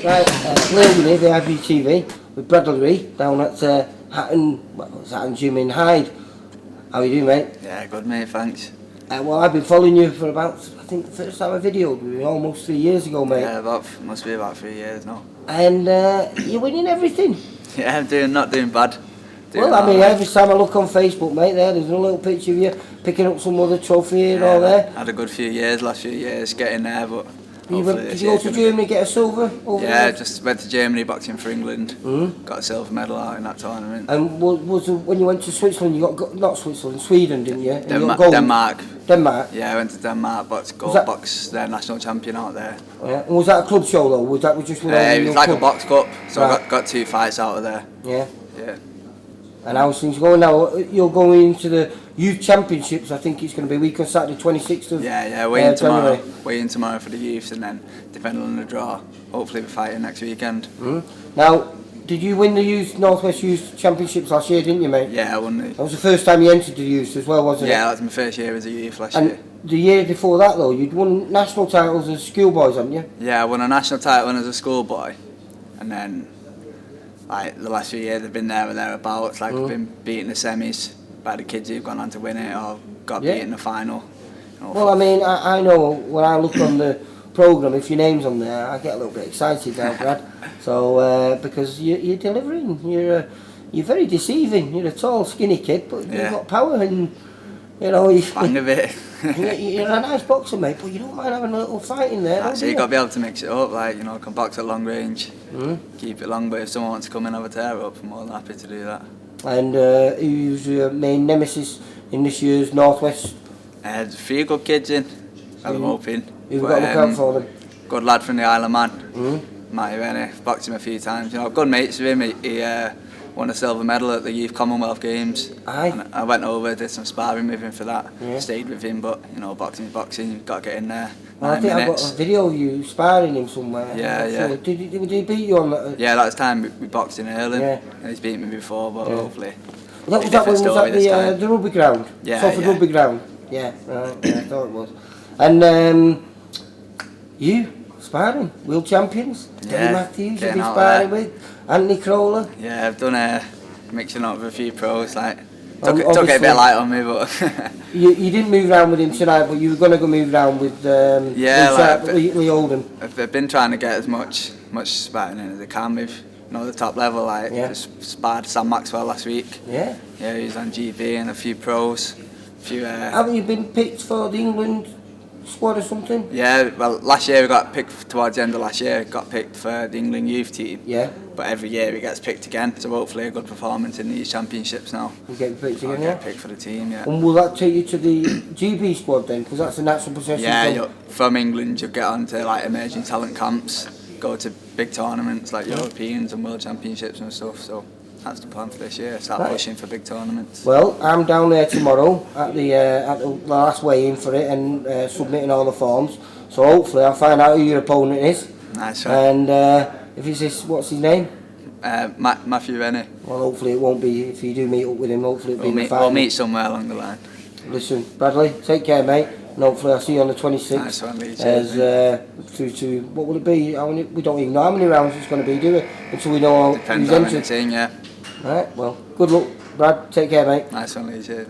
Right, William here, VIPtv, with Bradley down at Hatton Gym in Hyde. How are you doing, mate? Yeah, good mate, thanks. Well, I've been following you for about, I think the first time I videoed with you almost 3 years ago, mate. Yeah, must be about 3 years now. And you're winning everything. Yeah, not doing bad. Well, I mean, every time I look on Facebook, mate, there's a little picture of you picking up some other trophy here and all there. Had a good last few years getting there, but Did you go to Germany get a silver? Yeah, just went to Germany, boxing for England. Got a silver medal out in that tournament. And when you went to Switzerland, you got not Switzerland, Sweden, didn't you? And Denmark. Denmark. Yeah, I went to Denmark, boxed their national champion out there. Yeah. And was that a club show though? Was that just? It was like a box cup, so right. I got 2 fights out of there. Yeah. Yeah. And how's things going now? You're going into the youth championships. I think it's going to be week on Saturday, 26th of waiting tomorrow. January. Waiting tomorrow for the youths, and then depending on the draw, hopefully we're fighting next weekend. Now, did you win the youth Northwest Youth Championships last year? Didn't you, mate? Yeah, I won it. That was the first time you entered the youth as well, wasn't it? Yeah, that was my first year as a youth last and year. The year before that, though, you'd won national titles as schoolboys, hadn't you? Yeah, I won a national title as a schoolboy, and then like the last few years I've been there or thereabouts. Like I've been beating the semis by the kids who've gone on to win it or got beat in the final. Well, I mean, I know when I look on the programme, if your name's on there, I get a little bit excited now, Brad. So because you're delivering, you're very deceiving. You're a tall, skinny kid, but you've got power, and you know bang a bit. You're a nice boxer, mate, but you don't mind having a little fight in there. So you got to be able to mix it up, like I can box at long range, keep it long. But if someone wants to come in and have a tear up, I'm more than happy to do that. And who's your main nemesis in this year's Northwest? 3 good kids in. I'm hoping. You've got to look out for them. Good lad from the Isle of Man, Matty Rennie. Boxed him a few times. Good mates with him. He won a silver medal at the Youth Commonwealth Games. And I went over, did some sparring with him for that. Stayed with him, but boxing's boxing. You've got to get in there. Well, I think I've got a video of you sparring him somewhere. Yeah. Did he beat you on that? Yeah, that was time we boxed in Ireland. And he's beaten me before, but hopefully. Was that the rugby ground? Yeah. Salford rugby ground. Yeah, right. Yeah, I thought it was. And you sparring, world champions. Teddy Matthews, you've been sparring with Anthony Crowler. Yeah, I've done mixing up with a few pros. Like took it a bit light on me, but you didn't move around with him tonight, but you were going to go move around with Lee Oldham. I've been trying to get as much sparring in as I can with the top level. Just sparred Sam Maxwell last week. Yeah, he was on GB and a few pros. Haven't you been picked for the England squad or something? Yeah, well, last year we got picked towards the end of last year. Got picked for the England youth team. Yeah. But every year he gets picked again. So hopefully a good performance in these championships now. You get picked again, Get picked for the team, yeah. And will that take you to the GB squad then? Because that's a natural procession. Yeah, from England you'll get on to like emerging talent camps, go to big tournaments like Europeans and World Championships and stuff. So that's the plan for this year. Start pushing for big tournaments. Well, I'm down there tomorrow at the last weigh-in for it and submitting all the forms. So hopefully I'll find out who your opponent is. Nice one. And if it's this, what's his name? Matthew Rennie. Well, hopefully it won't be. If you do meet up with him, hopefully it'll be in the final. We'll meet somewhere along the line. Listen, Bradley, take care, mate. And hopefully I'll see you on the 26th. Nice one, Lee. Through to what will it be? We don't even know how many rounds it's going to be, do we? Until we know who's entered. Yeah. Right, well, good luck, Brad. Take care, mate. Nice one, Lee.